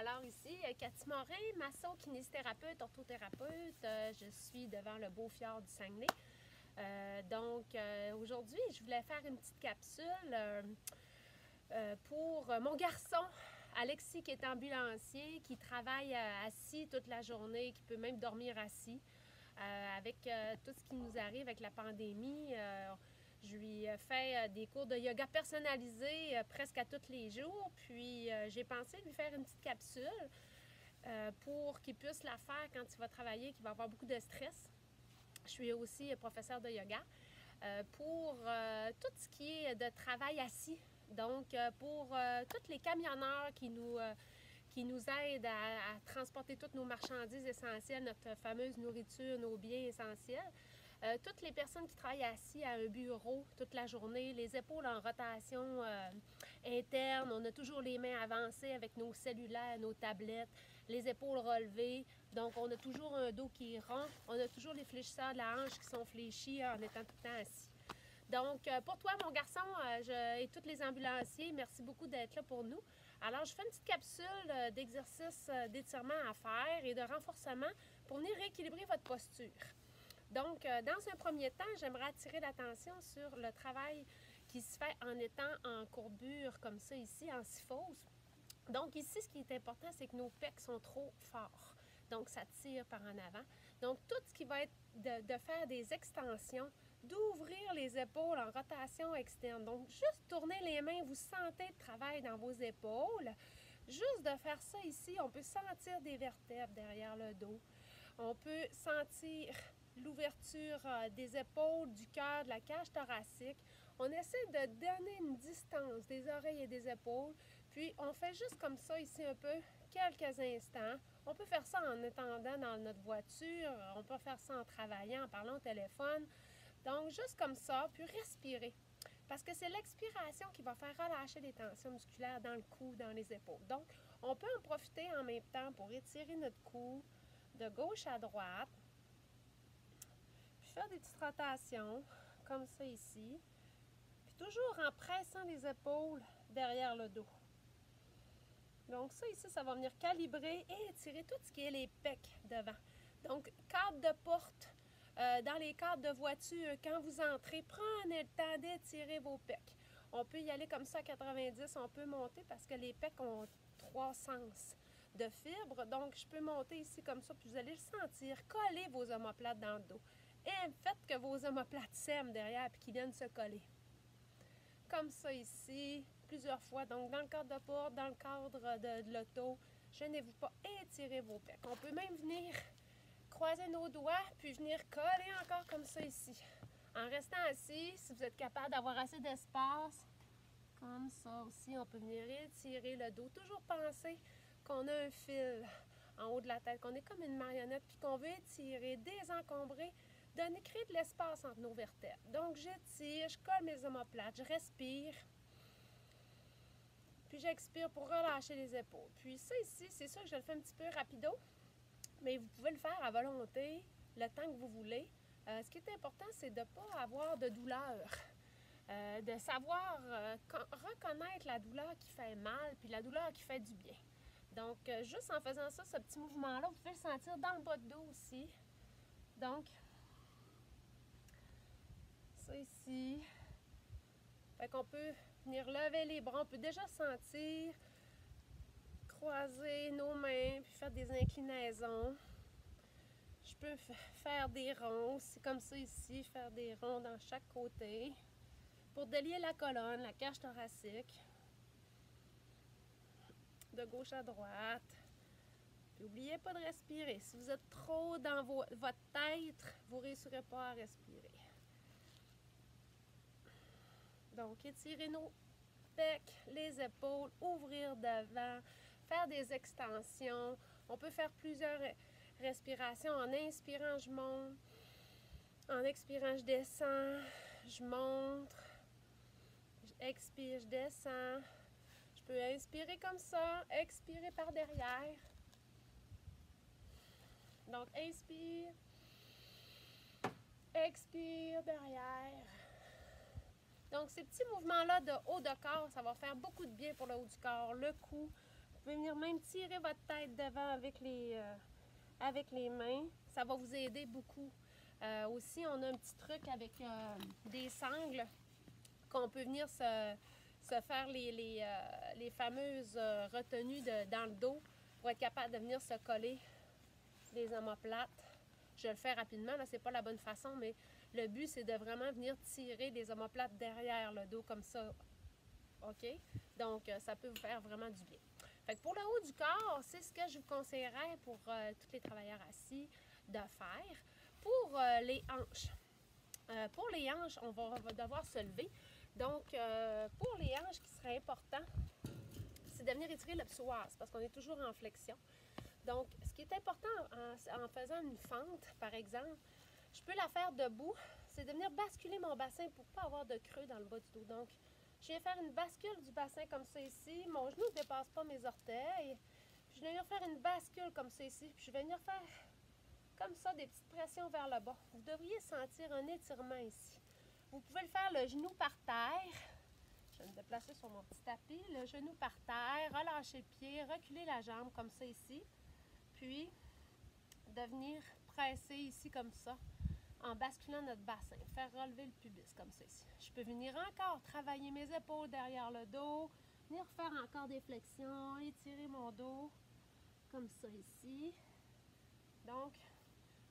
Alors ici, Cathy Morin, masso-kinésithérapeute, orthothérapeute. Je suis devant le beau fjord du Saguenay. Aujourd'hui, je voulais faire une petite capsule pour mon garçon, Alexis, qui est ambulancier, qui travaille assis toute la journée, qui peut même dormir assis. Avec tout ce qui nous arrive avec la pandémie, je lui fais des cours de yoga personnalisés presque à tous les jours. Puis j'ai pensé lui faire une petite capsule pour qu'il puisse la faire quand il va travailler, qu'il va avoir beaucoup de stress. Je suis aussi professeure de yoga pour tout ce qui est de travail assis. Donc pour tous les camionneurs qui nous aident à transporter toutes nos marchandises essentielles, notre fameuse nourriture, nos biens essentiels. Toutes les personnes qui travaillent assis à un bureau toute la journée, les épaules en rotation interne, on a toujours les mains avancées avec nos cellulaires, nos tablettes, les épaules relevées. Donc, on a toujours un dos qui est rond. On a toujours les fléchisseurs de la hanche qui sont fléchis en étant tout le temps assis. Donc, pour toi, mon garçon, et tous les ambulanciers, merci beaucoup d'être là pour nous. Alors, je fais une petite capsule d'exercices d'étirement à faire et de renforcement pour venir rééquilibrer votre posture. Donc, dans un premier temps, j'aimerais attirer l'attention sur le travail qui se fait en étant en courbure comme ça ici, en syphose. Donc ici, ce qui est important, c'est que nos pecs sont trop forts. Donc, ça tire par en avant. Donc, tout ce qui va être de faire des extensions, d'ouvrir les épaules en rotation externe. Donc, juste tourner les mains, vous sentez le travail dans vos épaules. Juste de faire ça ici, on peut sentir des vertèbres derrière le dos. On peut sentir l'ouverture des épaules, du cœur, de la cage thoracique. On essaie de donner une distance des oreilles et des épaules. Puis, on fait juste comme ça ici un peu, quelques instants. On peut faire ça en attendant dans notre voiture. On peut faire ça en travaillant, en parlant au téléphone. Donc, juste comme ça, puis respirer. Parce que c'est l'expiration qui va faire relâcher les tensions musculaires dans le cou, dans les épaules. Donc, on peut en profiter en même temps pour étirer notre cou de gauche à droite. Puis faire des petites rotations, comme ça ici. Puis toujours en pressant les épaules derrière le dos. Donc ça ici, ça va venir calibrer et étirer tout ce qui est les pecs devant. Donc, cadre de porte, dans les cadres de voiture, quand vous entrez, prenez le temps d'étirer vos pecs. On peut y aller comme ça à 90, on peut monter parce que les pecs ont 3 sens de fibres. Donc, je peux monter ici comme ça, puis vous allez le sentir. Collez vos omoplates dans le dos. Et faites que vos omoplates sèment derrière puis qu'ils viennent se coller. Comme ça ici, plusieurs fois. Donc, dans le cadre de porte, dans le cadre de l'auto, gênez-vous pas, étirez vos pecs. On peut même venir croiser nos doigts, puis venir coller encore comme ça ici. En restant assis, si vous êtes capable d'avoir assez d'espace, comme ça aussi, on peut venir étirer le dos. Toujours penser qu'on a un fil en haut de la tête, qu'on est comme une marionnette, puis qu'on veut étirer, désencombrer, créer de l'espace entre nos vertèbres. Donc, j'étire, je colle mes omoplates, je respire. Puis, j'expire pour relâcher les épaules. Puis, ça ici, c'est sûr que je le fais un petit peu rapido, mais vous pouvez le faire à volonté, le temps que vous voulez. Ce qui est important, c'est de ne pas avoir de douleur. De savoir reconnaître la douleur qui fait mal, puis la douleur qui fait du bien. Donc, juste en faisant ça, ce petit mouvement-là, vous pouvez le sentir dans le bas de dos aussi. Donc, ça ici. Fait qu'on peut venir lever les bras. On peut déjà sentir croiser nos mains, puis faire des inclinaisons. Je peux faire des ronds, c'est comme ça ici, faire des ronds dans chaque côté pour délier la colonne, la cage thoracique, de gauche à droite. Puis n'oubliez pas de respirer. Si vous êtes trop dans votre tête, vous ne réussirez pas à respirer. Donc, étirez nos pecs, les épaules, ouvrir devant, faire des extensions. On peut faire plusieurs respirations. En inspirant, je monte. En expirant, je descends. Je monte. J'expire, je descends. Je peux inspirer comme ça, expirer par derrière. Donc, inspire. Expire derrière. Donc, ces petits mouvements-là de haut de corps, ça va faire beaucoup de bien pour le haut du corps, le cou, pouvez venir même tirer votre tête devant avec les mains. Ça va vous aider beaucoup. Aussi, on a un petit truc avec des sangles qu'on peut venir se faire les fameuses retenues dans le dos pour être capable de venir se coller des omoplates. Je le fais rapidement, là, c'est pas la bonne façon, mais le but, c'est de vraiment venir tirer des omoplates derrière le dos comme ça. OK? Donc, ça peut vous faire vraiment du bien. Fait que pour le haut du corps, c'est ce que je vous conseillerais pour tous les travailleurs assis de faire. Pour les hanches. Pour les hanches, on va devoir se lever. Donc, pour les hanches, ce qui serait important, c'est de venir étirer le psoas parce qu'on est toujours en flexion. Donc, ce qui est important en faisant une fente, par exemple, je peux la faire debout, c'est de venir basculer mon bassin pour ne pas avoir de creux dans le bas du dos. Donc, je viens faire une bascule du bassin comme ça ici. Mon genou ne dépasse pas mes orteils. Puis je vais venir faire une bascule comme ça ici. Puis je vais venir faire comme ça des petites pressions vers le bas. Vous devriez sentir un étirement ici. Vous pouvez le faire le genou par terre. Je vais me déplacer sur mon petit tapis. Le genou par terre, relâcher le pied, reculer la jambe comme ça ici. Puis, de venir presser ici comme ça, en basculant notre bassin. Faire relever le pubis comme ça ici. Je peux venir encore travailler mes épaules derrière le dos, venir faire encore des flexions, étirer mon dos comme ça ici. Donc,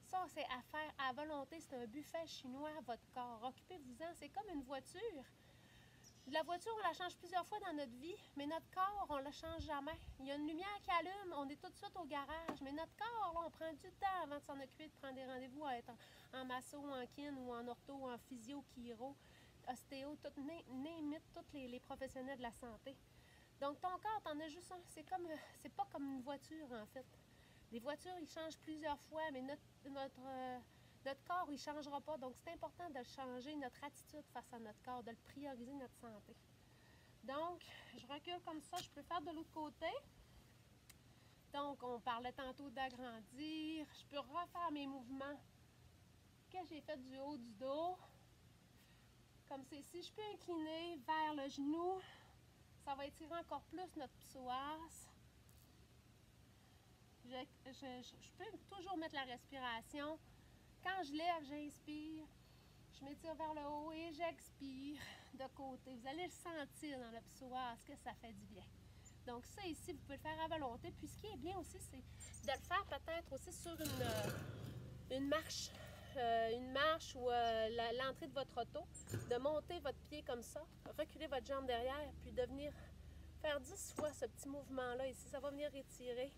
ça, c'est à faire à volonté. C'est un buffet chinois à votre corps. Occupez-vous-en. C'est comme une voiture. La voiture, on la change plusieurs fois dans notre vie, mais notre corps, on ne le change jamais. Il y a une lumière qui allume, on est tout de suite au garage, mais notre corps, là, on prend du temps avant de s'en occuper, de prendre des rendez-vous, à être en masso, en kin, ou en ortho, ou en physio, chiro, ostéo, tous les professionnels de la santé. Donc, ton corps, t'en as juste un. C'est pas comme une voiture, en fait. Les voitures, ils changent plusieurs fois, mais notre corps, il ne changera pas. Donc, c'est important de changer notre attitude face à notre corps, de le prioriser, notre santé. Donc, je recule comme ça. Je peux faire de l'autre côté. Donc, on parlait tantôt d'agrandir. Je peux refaire mes mouvements que j'ai fait du haut du dos. Comme c'est ici, je peux incliner vers le genou. Ça va étirer encore plus notre psoas. Je peux toujours mettre la respiration. Quand je lève, j'inspire, je m'étire vers le haut et j'expire de côté. Vous allez le sentir dans le psoas que ça fait du bien. Donc ça ici, vous pouvez le faire à volonté. Puis ce qui est bien aussi, c'est de le faire peut-être aussi sur une marche. Une marche ou l'entrée de votre auto, de monter votre pied comme ça, reculer votre jambe derrière, puis de venir faire 10 fois ce petit mouvement-là ici. Ça va venir étirer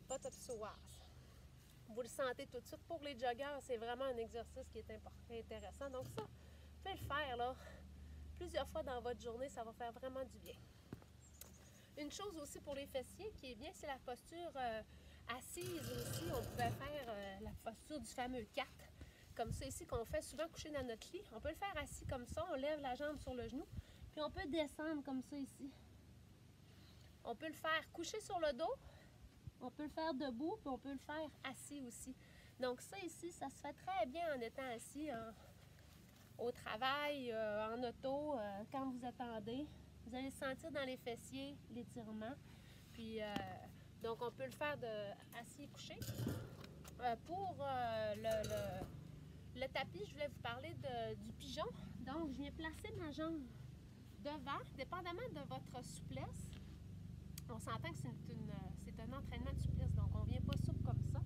votre psoas. Vous le sentez tout de suite. Pour les joggeurs, c'est vraiment un exercice qui est intéressant. Donc ça, vous pouvez le faire là, plusieurs fois dans votre journée, ça va faire vraiment du bien. Une chose aussi pour les fessiers qui est bien, c'est la posture assise aussi. On pouvait faire la posture du fameux 4, comme ça ici, qu'on fait souvent coucher dans notre lit. On peut le faire assis comme ça, on lève la jambe sur le genou, puis on peut descendre comme ça ici. On peut le faire coucher sur le dos. On peut le faire debout, puis on peut le faire assis aussi. Donc ça ici, ça se fait très bien en étant assis au travail, en auto, quand vous attendez. Vous allez sentir dans les fessiers l'étirement. Puis, donc on peut le faire assis et couché. Pour le tapis, je voulais vous parler du pigeon. Donc, je viens placer ma jambe devant, dépendamment de votre souplesse. On s'entend que c'est un entraînement de souplesse, donc on ne vient pas souple comme ça.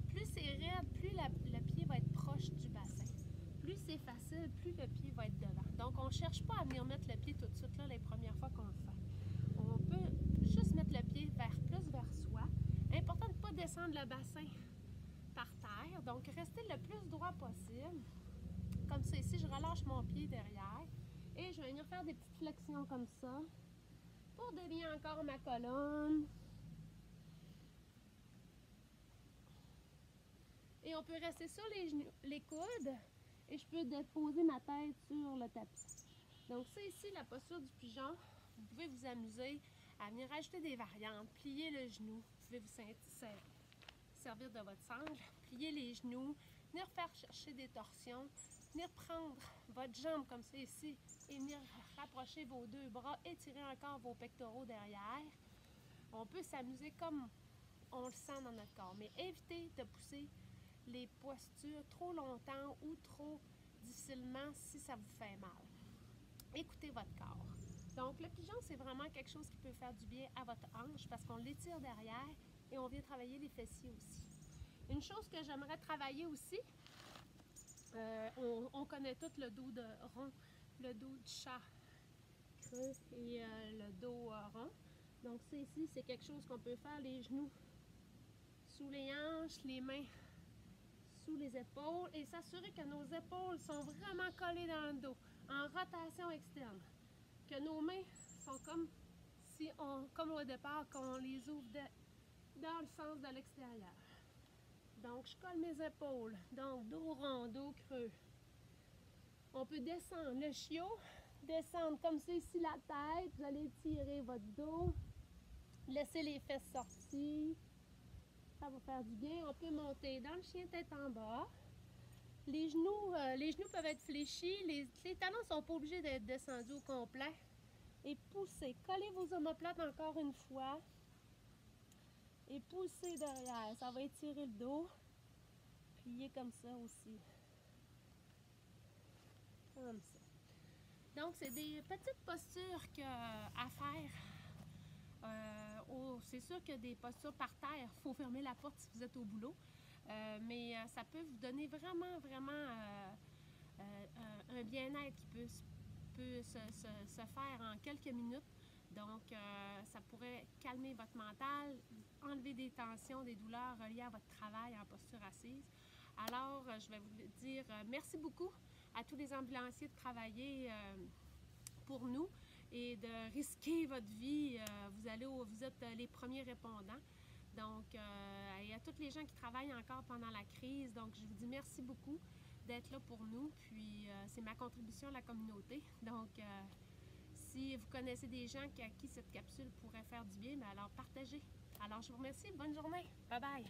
Plus c'est raide, plus le pied va être proche du bassin. Plus c'est facile, plus le pied va être devant. Donc on ne cherche pas à venir mettre le pied tout de suite là les premières fois qu'on le fait. On peut juste mettre le pied plus vers soi. Important de ne pas descendre le bassin par terre. Donc restez le plus droit possible. Comme ça ici, je relâche mon pied derrière et je vais venir faire des petites flexions comme ça. Pour délier encore ma colonne. Et on peut rester sur les coudes et je peux déposer ma tête sur le tapis. Donc ça ici, la posture du pigeon, vous pouvez vous amuser à venir ajouter des variantes, plier le genou, vous pouvez vous servir de votre sangle, plier les genoux, venir faire chercher des torsions, venir prendre votre jambe comme ça ici et venir rapprocher vos deux bras, étirer encore vos pectoraux derrière. On peut s'amuser comme on le sent dans notre corps, mais évitez de pousser les postures trop longtemps ou trop difficilement si ça vous fait mal. Écoutez votre corps. Donc, le pigeon, c'est vraiment quelque chose qui peut faire du bien à votre hanche parce qu'on l'étire derrière et on vient travailler les fessiers aussi. Une chose que j'aimerais travailler aussi, on connaît tout le dos de rond, le dos du chat creux et le dos rond. Donc ça ici, c'est quelque chose qu'on peut faire, les genoux sous les hanches, les mains sous les épaules et s'assurer que nos épaules sont vraiment collées dans le dos, en rotation externe. Que nos mains sont comme si comme au départ, qu'on les ouvre dans le sens de l'extérieur. Donc je colle mes épaules, donc dos rond, dos creux. On peut descendre le chiot, descendre comme ça ici la tête, vous allez tirer votre dos, laisser les fesses sortir, ça va faire du bien. On peut monter dans le chien tête en bas. Les genoux peuvent être fléchis, les talons ne sont pas obligés d'être descendus au complet. Et poussez, collez vos omoplates encore une fois et poussez derrière, ça va étirer le dos, pliez comme ça aussi, comme ça. Donc, c'est des petites postures à faire. C'est sûr que des postures par terre, il faut fermer la porte si vous êtes au boulot. Mais ça peut vous donner vraiment un bien-être qui peut se faire en quelques minutes. Donc, ça pourrait calmer votre mental, enlever des tensions, des douleurs reliées à votre travail en posture assise. Alors, je vais vous dire merci beaucoup à tous les ambulanciers de travailler pour nous et de risquer votre vie. Vous êtes les premiers répondants. Donc, et à toutes les gens qui travaillent encore pendant la crise, donc je vous dis merci beaucoup d'être là pour nous. Puis, c'est ma contribution à la communauté. Donc, si vous connaissez des gens à qui cette capsule pourrait faire du bien, bien alors partagez. Alors, je vous remercie. Bonne journée. Bye bye.